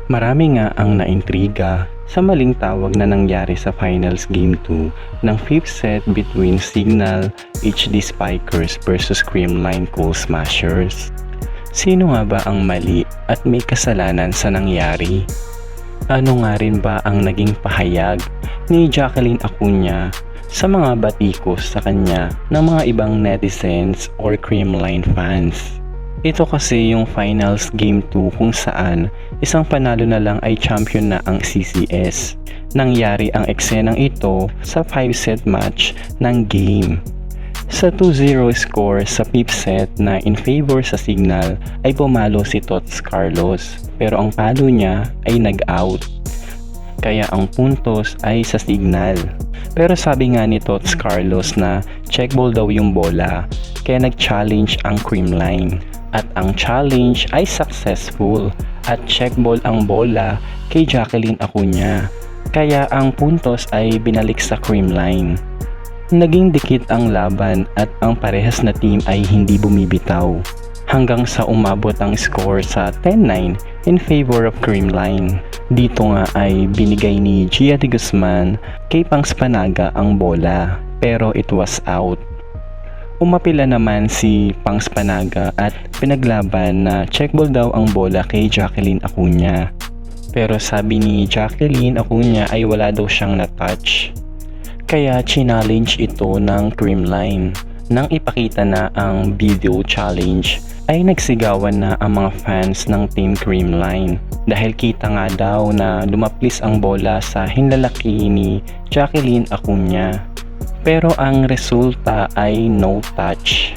Marami nga ang naintriga sa maling tawag na nangyari sa Finals Game 2 ng 5th set between Signal HD Spikers versus Creamline Cool Smashers. Sino nga ba ang mali at may kasalanan sa nangyari? Ano nga rin ba ang naging pahayag ni Jacqueline Acuña sa mga batikos sa kanya ng mga ibang netizens or Creamline fans? Ito kasi yung Finals Game 2 kung saan isang panalo na lang ay champion na ang CCS. Nangyari ang eksenang ito sa 5-set match ng game. Sa 2-0 score sa 5th set na in favor sa Signal ay pumalo si Tots Carlos, pero ang palo niya ay nag-out. Kaya ang puntos ay sa Signal. Pero sabi nga ni Tots Carlos na check ball daw yung bola, kaya nag-challenge ang Creamline. At ang challenge ay successful at check ball ang bola kay Jacqueline Acuña. Kaya ang puntos ay binalik sa Creamline. Naging dikit ang laban at ang parehas na team ay hindi bumibitaw. Hanggang sa umabot ang score sa 10-9 in favor of Creamline. Dito nga ay binigay ni Gia de Guzman kay Pangspanaga ang bola, pero it was out. Umapila naman si Pangspanaga at pinaglaban na check ball daw ang bola kay Jacqueline Acuña. Pero sabi ni Jacqueline Acuña ay wala daw siyang na-touch. Kaya challenge ito ng Creamline. Nang ipakita na ang video challenge ay nagsigawan na ang mga fans ng Team Creamline. Dahil kita nga daw na lumaplis ang bola sa hinlalaki ni Jacqueline Acuña. Pero ang resulta ay no touch.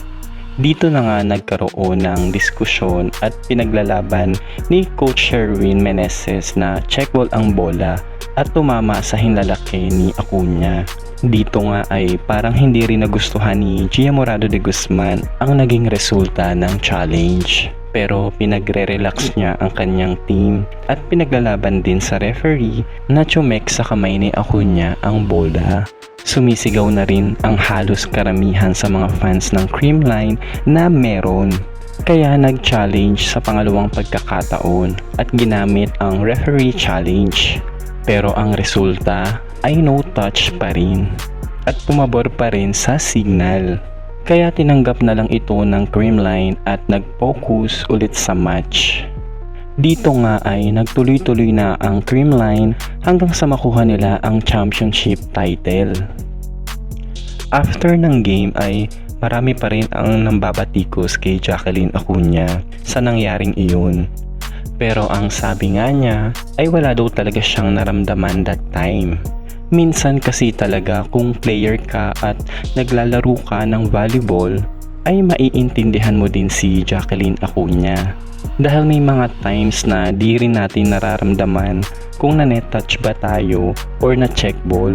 Dito na nga nagkaroon ng diskusyon at pinaglalaban ni Coach Sherwin Meneses na check ball ang bola at tumama sa hinlalaki ni Acuña. Dito nga ay parang hindi rin nagustuhan ni Gia Morado de Guzman ang naging resulta ng challenge. Pero pinagre-relax niya ang kanyang team at pinaglalaban din sa referee na chumek sa kamay ni Acuña ang bola. Sumisigaw na rin ang halos karamihan sa mga fans ng Creamline na meron. Kaya nag-challenge sa pangalawang pagkakataon at ginamit ang referee challenge. Pero ang resulta ay no touch pa rin at pumabor pa rin sa Signal. Kaya tinanggap na lang ito ng Creamline at nag-focus ulit sa match. Dito nga ay nagtuloy-tuloy na ang Creamline hanggang sa makuha nila ang championship title. After ng game ay marami pa rin ang nambabatikos kay Jacqueline Acuña sa nangyaring iyon. Pero ang sabi nga niya ay wala daw talaga siyang naramdaman that time. Minsan kasi talaga kung player ka at naglalaro ka ng volleyball ay maiintindihan mo din si Jacqueline Acuña. Dahil may mga times na di rin natin nararamdaman kung na-net-touch ba tayo or na-check ball.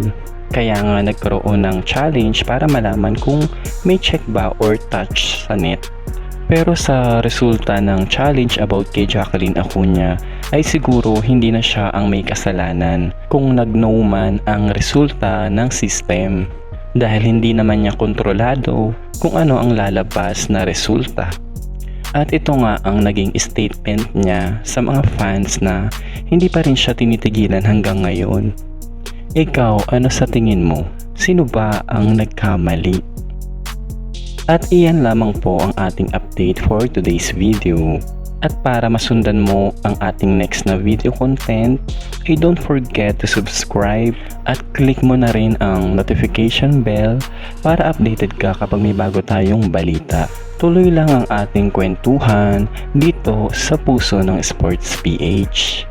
Kaya nga nagkaroon ng challenge para malaman kung may check ba or touch sa net. Pero sa resulta ng challenge about kay Jacqueline Acuña ay siguro hindi na siya ang may kasalanan kung nag-no man ang resulta ng system. Dahil hindi naman niya kontrolado kung ano ang lalabas na resulta. At ito nga ang naging statement niya sa mga fans na hindi pa rin siya tinitigilan hanggang ngayon. Ikaw, ano sa tingin mo? Sino ba ang nagkamali? At iyan lamang po ang ating update for today's video. At para masundan mo ang ating next na video content, ay don't forget to subscribe at click mo na rin ang notification bell para updated ka kapag may bago tayong balita. Tuloy lang ang ating kwentuhan dito sa Puso ng Sports PH.